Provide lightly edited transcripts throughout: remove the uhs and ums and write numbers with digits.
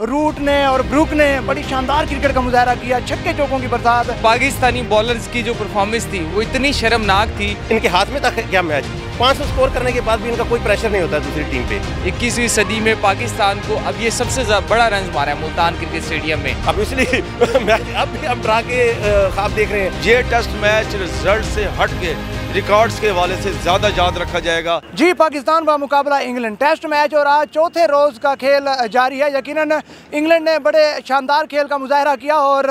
Root ने और book ने बड़ी शानदार क्रिकेट का मुजाहरा किया, छक्के चौकों की बरसात। पाकिस्तानी बॉलर्स की जो परफॉर्मेंस थी वो इतनी शर्मनाक थी। इनके हाथ में था क्या मैच, 500 स्कोर करने के बाद भी इनका कोई प्रेशर नहीं होता दूसरी टीम पे। 21वीं सदी में पाकिस्तान को अब ये सबसे बड़ा रन मारा है मुल्तान क्रिकेट स्टेडियम में। अब इसलिए मैच अब भी हम ड्रा के ख्वाब देख रहे हैं। ये टेस्ट मैच रिजल्ट से हट के रिकॉर्ड्स के हवाले से ज़्यादा याद रखा जाएगा। जी, पाकिस्तान का मुकाबला इंग्लैंड, टेस्ट मैच और आज चौथे रोज़ का खेल जारी है। यकीनन इंग्लैंड ने बड़े शानदार खेल का मुजाहरा किया और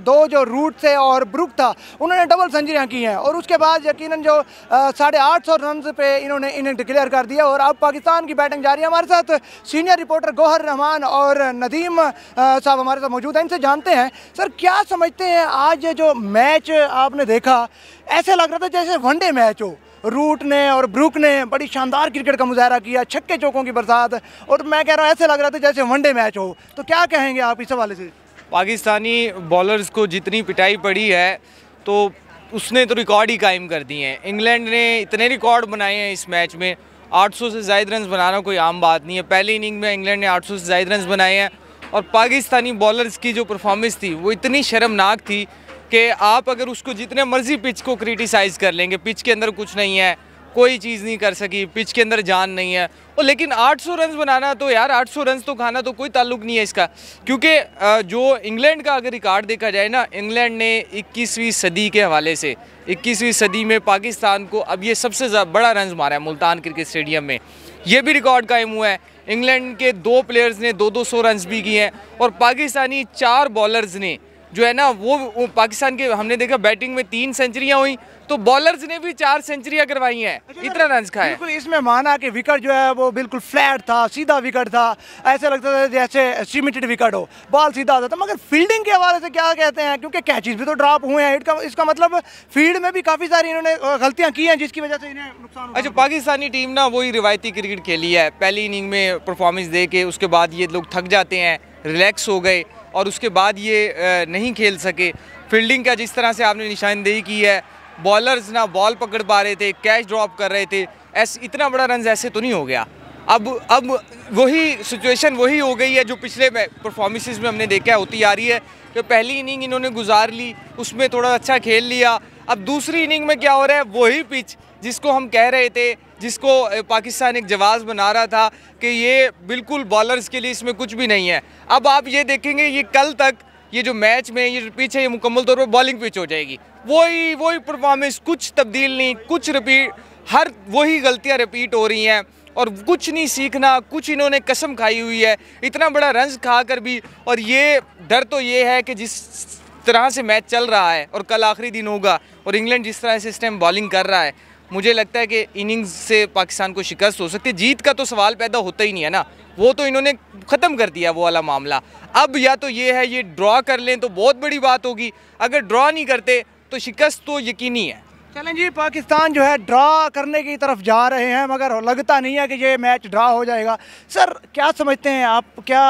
दो जो रूट थे और ब्रुक था उन्होंने डबल सेंचुरियाँ की हैं और उसके बाद यकीनन जो 850 रन पे इन्होंने इनिंग डिक्लेयर कर दिया और अब पाकिस्तान की बैटिंग जारी है। हमारे साथ सीनियर रिपोर्टर गौहर रहमान और नदीम साहब हमारे साथ मौजूद हैं, इनसे जानते हैं सर क्या समझते हैं आज जो मैच आपने देखा, ऐसे लग रहा था जैसे वनडे मैच हो। रूट ने और ब्रुक ने बड़ी शानदार क्रिकेट का मुजाहरा किया, छक्के चौकों की बरसात, और मैं कह रहा हूँ ऐसे लग रहा था जैसे वनडे मैच हो। तो क्या कहेंगे आप इस हवाले से? पाकिस्तानी बॉलर्स को जितनी पिटाई पड़ी है तो उसने तो रिकॉर्ड ही कायम कर दिए हैं। इंग्लैंड ने इतने रिकॉर्ड बनाए हैं इस मैच में, 800 से ज़ायद रन बनाना कोई आम बात नहीं है। पहली इनिंग में इंग्लैंड ने 800 से ज़ायद रन बनाए हैं और पाकिस्तानी बॉलर्स की जो परफॉर्मेंस थी वो इतनी शर्मनाक थी कि आप अगर उसको जितने मर्जी पिच को क्रिटिसाइज़ कर लेंगे, पिच के अंदर कुछ नहीं है, कोई चीज़ नहीं कर सकी, पिच के अंदर जान नहीं है। और लेकिन 800 रन बनाना तो यार 800 रन तो खाना तो कोई ताल्लुक नहीं है इसका, क्योंकि जो इंग्लैंड का अगर रिकॉर्ड देखा जाए ना, इंग्लैंड ने 21वीं सदी के हवाले से 21वीं सदी में पाकिस्तान को अब ये सबसे बड़ा रन मारा है मुल्तान क्रिकेट स्टेडियम में। ये भी रिकॉर्ड कायम हुआ है। इंग्लैंड के 2 प्लेयर्स ने 200 रन भी किए हैं और पाकिस्तानी 4 बॉलर्स ने जो है ना वो पाकिस्तान के हमने देखा बैटिंग में 3 सेंचुरियां हुई तो बॉलर्स ने भी 4 सेंचुरियां करवाई हैं। इतना रन खाया। बिल्कुल इसमें माना कि विकेट जो है वो बिल्कुल फ्लैट था, सीधा विकेट था, ऐसे लगता था जैसे सीमेंटेड विकेट हो, बॉल सीधा आता था। मगर फील्डिंग के हवाले से क्या कहते हैं, क्योंकि कैचेस भी तो ड्रॉप हुए हैं, इसका मतलब फील्ड में भी काफ़ी सारी इन्होंने गलतियाँ की हैं जिसकी वजह से इन्हें नुकसान हुआ। अच्छा, पाकिस्तानी टीम ना वही रिवायती क्रिकेट खेली है। पहली इनिंग में परफॉर्मेंस दे के उसके बाद ये लोग थक जाते हैं, रिलैक्स हो गए और उसके बाद ये नहीं खेल सके। फील्डिंग का जिस तरह से आपने निशानदेही की है, बॉलर्स ना बॉल पकड़ पा रहे थे, कैच ड्रॉप कर रहे थे, ऐसे इतना बड़ा रन ऐसे तो नहीं हो गया। अब वही सिचुएशन वही हो गई है जो पिछले परफॉर्मेंसेस में हमने देखा होती आ रही है कि पहली इनिंग इन्होंने गुजार ली, उसमें थोड़ा अच्छा खेल लिया। अब दूसरी इनिंग में क्या हो रहा है, वही पिच जिसको हम कह रहे थे, जिसको पाकिस्तान एक जवाब बना रहा था कि ये बिल्कुल बॉलर्स के लिए इसमें कुछ भी नहीं है। अब आप ये देखेंगे ये कल तक ये जो मैच में ये पिच है ये मुकम्मल तौर पर बॉलिंग पिच हो जाएगी। वही परफॉर्मेंस, कुछ तब्दील नहीं, कुछ रिपीट, हर वही गलतियां रिपीट हो रही हैं और कुछ नहीं सीखना, कुछ इन्होंने कसम खाई हुई है इतना बड़ा रन खा कर भी। और ये डर तो ये है कि जिस तरह से मैच चल रहा है और कल आखिरी दिन होगा और इंग्लैंड जिस तरह से इस टाइम बॉलिंग कर रहा है, मुझे लगता है कि इनिंग्स से पाकिस्तान को शिकस्त हो सकती है। जीत का तो सवाल पैदा होता ही नहीं है ना, वो तो इन्होंने ख़त्म कर दिया वो वाला मामला। अब या तो ये है ये ड्रॉ कर लें तो बहुत बड़ी बात होगी, अगर ड्रॉ नहीं करते तो शिकस्त तो यकीनी है। चलें जी, पाकिस्तान जो है ड्रॉ करने की तरफ जा रहे हैं मगर लगता नहीं है कि ये मैच ड्रॉ हो जाएगा। सर क्या समझते हैं आप, क्या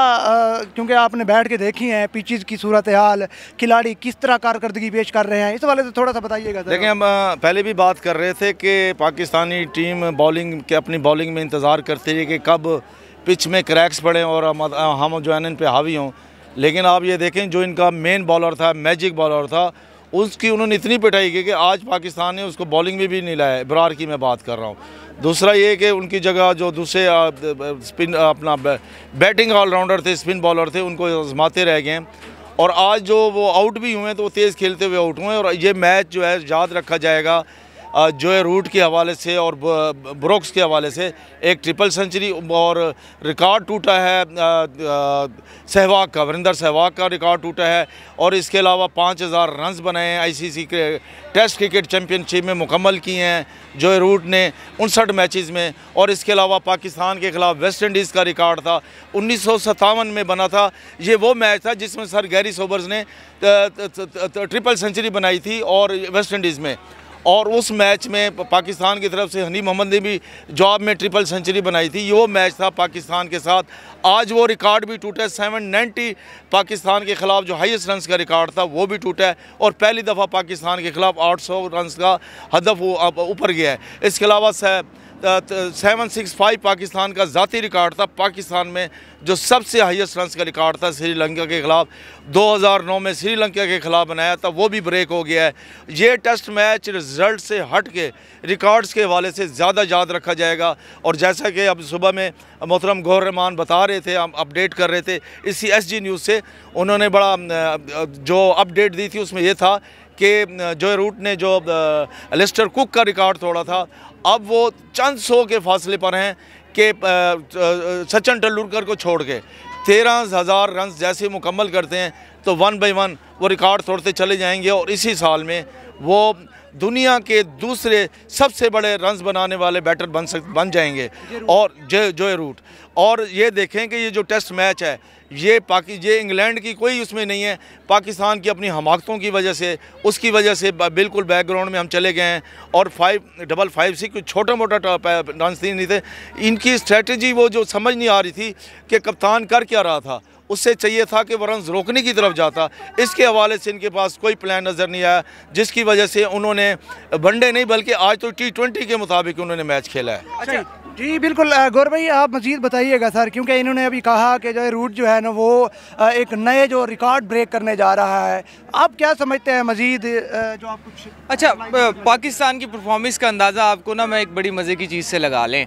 क्योंकि आपने बैठ के देखी हैं पिचेस की सूरत हाल, खिलाड़ी किस तरह कारकर्दगी पेश कर रहे हैं, इस वाले से थोड़ा सा बताइएगा। देखिए, हम पहले भी बात कर रहे थे कि पाकिस्तानी टीम बॉलिंग के अपनी बॉलिंग में इंतज़ार करती है कि कब पिच में क्रैक्स पड़ें और हम जो है इन पर हावी हों। लेकिन आप ये देखें जो इनका मेन बॉलर था, मैजिक बॉलर था, उसकी उन्होंने इतनी पिटाई की कि आज पाकिस्तान ने उसको बॉलिंग में भी नहीं लाया। इब्रार की मैं बात कर रहा हूँ। दूसरा ये कि उनकी जगह जो दूसरे स्पिन अपना बैटिंग ऑलराउंडर थे, स्पिन बॉलर थे, उनको आजमाते रह गए और आज जो वो आउट भी हुए तो वो तेज़ खेलते हुए आउट हुए। और ये मैच जो है याद रखा जाएगा जो है रूट के हवाले से और ब्रुक्स के हवाले से। एक ट्रिपल सेंचुरी और रिकॉर्ड टूटा है सहवाग का, वरिंदर सहवाग का रिकॉर्ड टूटा है और इसके अलावा 5000 रन्स बनाए हैं ICC के टेस्ट क्रिकेट चैम्पियनशिप में मुकम्मल किए हैं जो है रूट ने 59 मैचेस में। और इसके अलावा पाकिस्तान के ख़िलाफ़ वेस्ट इंडीज़ का रिकॉर्ड था 1957 में बना था। ये वो मैच था जिसमें सर गैरी सोबर्स ने ट्रिपल सेंचुरी बनाई थी और वेस्ट इंडीज़ में, और उस मैच में पाकिस्तान की तरफ से हनी मोहम्मद ने भी जवाब में ट्रिपल सेंचुरी बनाई थी। वो मैच था पाकिस्तान के साथ। आज वो रिकॉर्ड भी टूटा है, 790 पाकिस्तान के ख़िलाफ़ जो हाईएस्ट रन्स का रिकॉर्ड था वो भी टूटा है और पहली दफ़ा पाकिस्तान के ख़िलाफ़ 800 रन्स का हदफ ऊपर गया है। इसके अलावा 765 पाकिस्तान का ज़ाती रिकॉर्ड था। पाकिस्तान में जो सबसे हाईएस्ट रन्स का रिकॉर्ड था श्रीलंका के ख़िलाफ़ 2009 में श्रीलंका के ख़िलाफ़ बनाया था, वो भी ब्रेक हो गया है। ये टेस्ट मैच रिज़ल्ट से हट के रिकॉर्ड्स के हवाले से ज़्यादा याद रखा जाएगा। और जैसा कि अब सुबह में मोहतरम गौहर रहमान बता रहे थे, हम अपडेट कर रहे थे इसी SG न्यूज़ से, उन्होंने बड़ा जो अपडेट दी थी उसमें ये था कि जो रूट ने जो एलिस्टर कुक का रिकॉर्ड तोड़ा था, अब वो चंद सौ के फासले पर हैं कि सचिन तेंदुलकर को छोड़ के 13,000 रन जैसे मुकम्मल करते हैं तो 1 बाय 1 वो रिकॉर्ड तोड़ते चले जाएंगे और इसी साल में वो दुनिया के दूसरे सबसे बड़े रन्स बनाने वाले बैटर बन जाएंगे। और जो रूट, और ये देखें कि ये जो टेस्ट मैच है ये इंग्लैंड की कोई उसमें नहीं है, पाकिस्तान की अपनी हमाकतों की वजह से, उसकी वजह से बिल्कुल बैकग्राउंड में हम चले गए हैं। और 5-5-5 कोई छोटा मोटा रन नहीं थे। इनकी स्ट्रेटजी वो जो समझ नहीं आ रही थी कि कप्तान कर क्या रहा था, उससे चाहिए था कि वो रन रोकने की तरफ जाता। इसके हवाले से इनके पास कोई प्लान नज़र नहीं आया, जिसकी वजह से उन्होंने वनडे नहीं बल्कि आज तो T20 के मुताबिक उन्होंने मैच खेला है। अच्छा जी, बिल्कुल गौर भाई आप मज़ीद बताइएगा सर, क्योंकि इन्होंने अभी कहा कि जो रूट जो है ना वो एक नए जो रिकॉर्ड ब्रेक करने जा रहा है। आप क्या समझते हैं मज़ीद जो आप कुछ? अच्छा, पाकिस्तान की परफॉर्मेंस का अंदाज़ा आपको ना मैं एक बड़ी मज़े की चीज़ से लगा लें।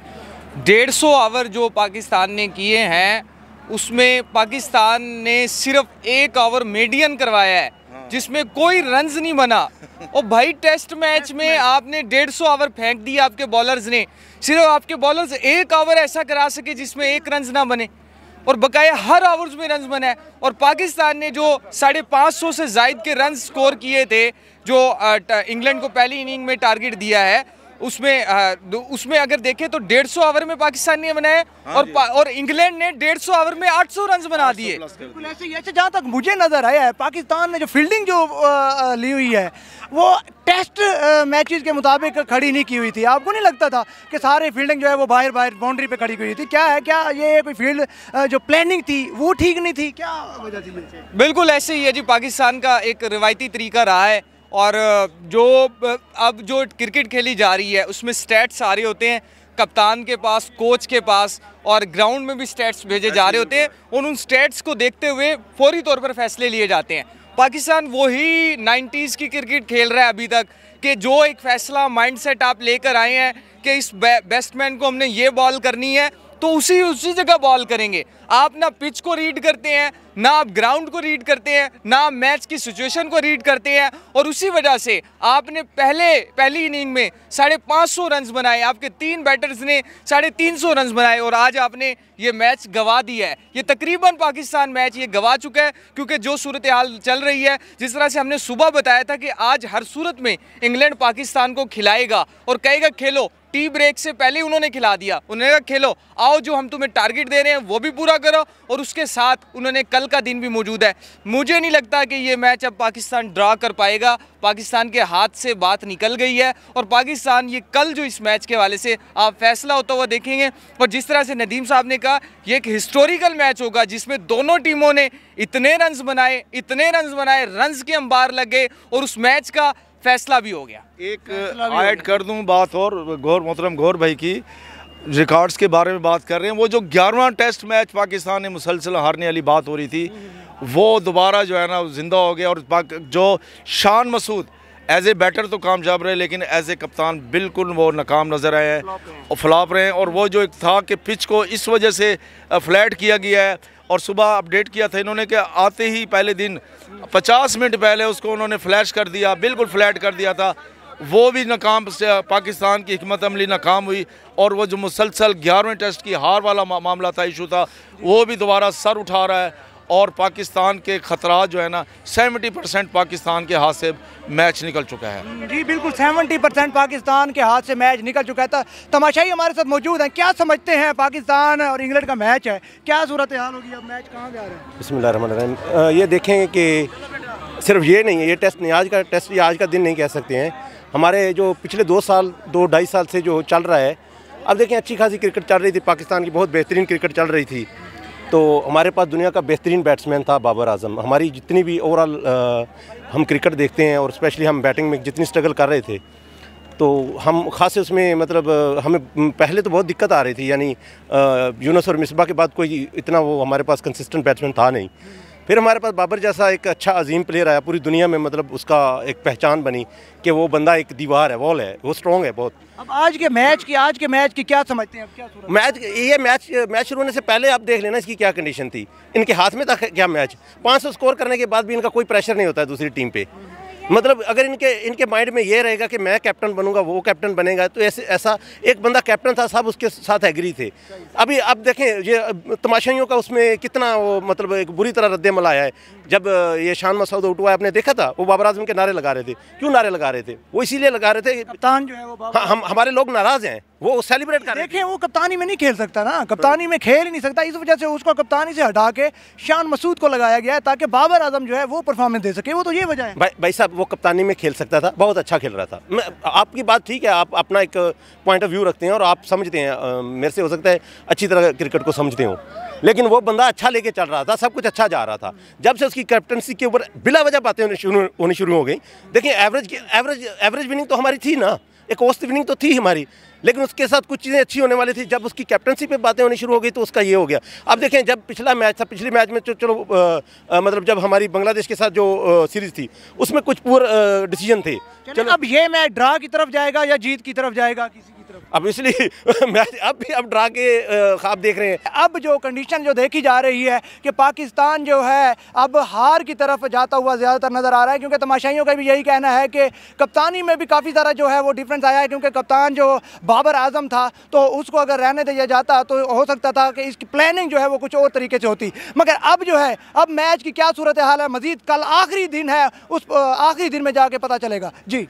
150 ओवर जो पाकिस्तान ने किए हैं उसमें पाकिस्तान ने सिर्फ 1 ओवर मीडियन करवाया है जिसमें कोई रन्स नहीं बना। और भाई टेस्ट मैच में आपने 150 ओवर फेंक दिया आपके बॉलर्स ने, सिर्फ आपके बॉलर्स 1 ओवर ऐसा करा सके जिसमें 1 रन ना बने और बकाया हर ओवर्स में रन्स बना है। और पाकिस्तान ने जो 550 से ज़ायद के रन स्कोर किए थे जो इंग्लैंड को पहली इनिंग में टारगेट दिया है, उसमें अगर देखें तो 150 ओवर में पाकिस्तान ने बनाया और इंग्लैंड ने 150 ओवर में 800 रन बना दिए। बिल्कुल ऐसे जहाँ तक मुझे नज़र आया है पाकिस्तान ने जो फील्डिंग जो ली हुई है वो टेस्ट मैचेस के मुताबिक खड़ी नहीं की हुई थी। आपको नहीं लगता था कि सारे फील्डिंग जो है वो बाहर बाउंड्री पे खड़ी हुई थी? क्या है, क्या ये कोई फील्ड जो प्लानिंग थी वो ठीक नहीं थी, क्या वजह थी? बिल्कुल ऐसे ही है जी, पाकिस्तान का एक रिवायती तरीका रहा है और अब जो क्रिकेट खेली जा रही है उसमें स्टैट्स आ रहे होते हैं कप्तान के पास, कोच के पास, और ग्राउंड में भी स्टैट्स भेजे जा रहे होते हैं और उन स्टैट्स को देखते हुए फौरी तौर पर फैसले लिए जाते हैं। पाकिस्तान वही 90s की क्रिकेट खेल रहा है अभी तक कि जो एक फैसला माइंडसेट आप लेकर आए हैं कि इस बैट्समैन को हमने ये बॉल करनी है तो उसी जगह बॉल करेंगे। आप ना पिच को रीड करते हैं, ना आप ग्राउंड को रीड करते हैं, ना आप मैच की सिचुएशन को रीड करते हैं और उसी वजह से आपने पहली इनिंग में 550 रन बनाए, आपके 3 बैटर्स ने 350 रन बनाए और आज आपने ये मैच गंवा दिया है। ये तकरीबन पाकिस्तान मैच ये गंवा चुका है क्योंकि जो सूरत हाल चल रही है, जिस तरह से हमने सुबह बताया था कि आज हर सूरत में इंग्लैंड पाकिस्तान को खिलाएगा और कहेगा खेलो। टी ब्रेक से पहले उन्होंने खिला दिया, उन्होंने कहा खेलो, आओ जो हम तुम्हें टारगेट दे रहे हैं वो भी पूरा करो और उसके साथ उन्होंने कल का दिन भी मौजूद है। मुझे नहीं लगता कि ये मैच अब पाकिस्तान ड्रा कर पाएगा। पाकिस्तान के हाथ से बात निकल गई है और पाकिस्तान ये कल जो इस मैच के हवाले से आप फैसला होता हुआ देखेंगे। और जिस तरह से नदीम साहब ने कहा ये एक हिस्टोरिकल मैच होगा जिसमें दोनों टीमों ने इतने रन्स बनाए, रन्स के अंबार लग गए और उस मैच का फैसला भी हो गया। एक ऐड कर दूं बात और मोहतरम गौर भाई की रिकॉर्ड्स के बारे में बात कर रहे हैं। वो जो 11वां टेस्ट मैच पाकिस्तान ने मुसलसल हारने वाली बात हो रही थी वो दोबारा जो है ना जिंदा हो गया। और जो Shan Masood as a batter तो कामयाब रहे लेकिन एज ए कप्तान बिल्कुल वो नाकाम नज़र आए हैं और फ्लॉप रहे हैं। और वो जो एक था कि पिच को इस वजह से फ्लैट किया गया है और सुबह अपडेट किया था इन्होंने कि आते ही पहले दिन 50 मिनट पहले उसको उन्होंने फ्लैश कर दिया, बिल्कुल फ्लैट कर दिया था। वो भी नाकाम, पाकिस्तान की हिकमत अमली नाकाम हुई और वो जो मुसलसल 11वें टेस्ट की हार वाला मामला था, इशू था, वो भी दोबारा सर उठा रहा है। और पाकिस्तान के ख़तरात जो है ना 70% पाकिस्तान के हाथ से मैच निकल चुका है। जी बिल्कुल 70% पाकिस्तान के हाथ से मैच निकल चुका है। तमाशाई हमारे साथ मौजूद हैं, क्या समझते हैं पाकिस्तान और इंग्लैंड का मैच है, क्या सूरत हाल होगी, अब मैच कहाँ जा रहा है? बिस्मिल्लाहिर्रहमानिर्रहीम। ये देखें कि सिर्फ ये नहीं है, ये टेस्ट नहीं, आज का टेस्ट या आज का दिन नहीं कह सकते हैं। हमारे जो पिछले 2-2.5 साल से जो चल रहा है, अब देखें अच्छी खासी क्रिकेट चल रही थी, पाकिस्तान की बहुत बेहतरीन क्रिकेट चल रही थी। तो हमारे पास दुनिया का बेहतरीन बैट्समैन था बाबर आजम। हमारी जितनी भी ओवरऑल हम क्रिकेट देखते हैं और स्पेशली हम बैटिंग में जितनी स्ट्रगल कर रहे थे, तो हम खास उसमें मतलब हमें पहले तो बहुत दिक्कत आ रही थी, यानी यूनुस और मिसबा के बाद कोई इतना वो हमारे पास कंसिस्टेंट बैट्समैन था नहीं। फिर हमारे पास बाबर जैसा एक अच्छा अजीम प्लेयर आया, पूरी दुनिया में मतलब उसका एक पहचान बनी कि वो बंदा एक दीवार है, वॉल है, वो स्ट्रॉन्ग है बहुत। अब आज के मैच की क्या समझते हैं, अब क्या सूरत? मैच शुरू होने से पहले आप देख लेना इसकी क्या कंडीशन थी। इनके हाथ में था क्या मैच, 500 स्कोर करने के बाद भी इनका कोई प्रेशर नहीं होता है दूसरी टीम पे। मतलब अगर इनके माइंड में ये रहेगा कि मैं कैप्टन बनूंगा, वो कैप्टन बनेगा, तो ऐसा एक बंदा कैप्टन था, सब उसके साथ एग्री थे। अभी अब देखें ये तमाशाइयों का उसमें कितना वो मतलब एक बुरी तरह रद्द-ए-अमल आया है। जब ये शान मसूद आउट हुआ, आपने देखा था, वो बाबर आजम के नारे लगा रहे थे। क्यों नारे लगा रहे थे? वो इसीलिए लगा रहे थे, कप्तान जो है वो हमारे लोग नाराज हैं, वो सेलिब्रेट कर रहे हैं। देखें वो कप्तानी में नहीं खेल सकता ना, कप्तानी में खेल ही नहीं सकता, इस वजह से उसको कप्तानी से हटा के शान मसूद को लगाया गया है ताकि बाबर आजम जो है वो परफॉर्मेंस दे सके। वो तो ये वजह है। भाई साहब, वो कप्तानी में खेल सकता था, बहुत अच्छा खेल रहा था। आपकी बात ठीक है, आप अपना एक पॉइंट ऑफ व्यू रखते हैं और आप समझते हैं, मेरे से हो सकता है अच्छी तरह क्रिकेट को समझते हो, लेकिन वो बंदा अच्छा लेके चल रहा था, सब कुछ अच्छा जा रहा था। जब से उसकी कैप्टनसी के ऊपर बिला वजह बातें होनी शुरू हो गई। देखिए एवरेज विनिंग तो हमारी थी ना, एक औसत विनिंग तो थी हमारी, लेकिन उसके साथ कुछ चीज़ें अच्छी होने वाली थी। जब उसकी कैप्टनसी पे बातें होनी शुरू हो गई तो उसका ये हो गया। अब देखें, जब पिछला मैच था, पिछले मैच में चलो मतलब जब हमारी बांग्लादेश के साथ जो सीरीज़ थी उसमें कुछ पुअर डिसीजन थे। चलो अब ये मैच ड्रा की तरफ जाएगा या जीत की तरफ जाएगा, किसी की तरफ? अब इसलिए मैच अब ड्रा के ख्वाब देख रहे हैं। अब जो कंडीशन जो देखी जा रही है कि पाकिस्तान जो है अब हार की तरफ जाता हुआ ज़्यादातर नज़र आ रहा है, क्योंकि तमाशाइयों का भी यही कहना है कि कप्तानी में भी काफ़ी सारा जो है वो डिफरेंस आया है। क्योंकि कप्तान जो बाबर आजम था तो उसको अगर रहने दिया जाता तो हो सकता था कि इसकी प्लानिंग जो है वो कुछ और तरीके से होती, मगर अब जो है अब मैच की क्या सूरत हाल है, मज़ीद कल आखिरी दिन है, उस आखिरी दिन में जाके पता चलेगा। जी।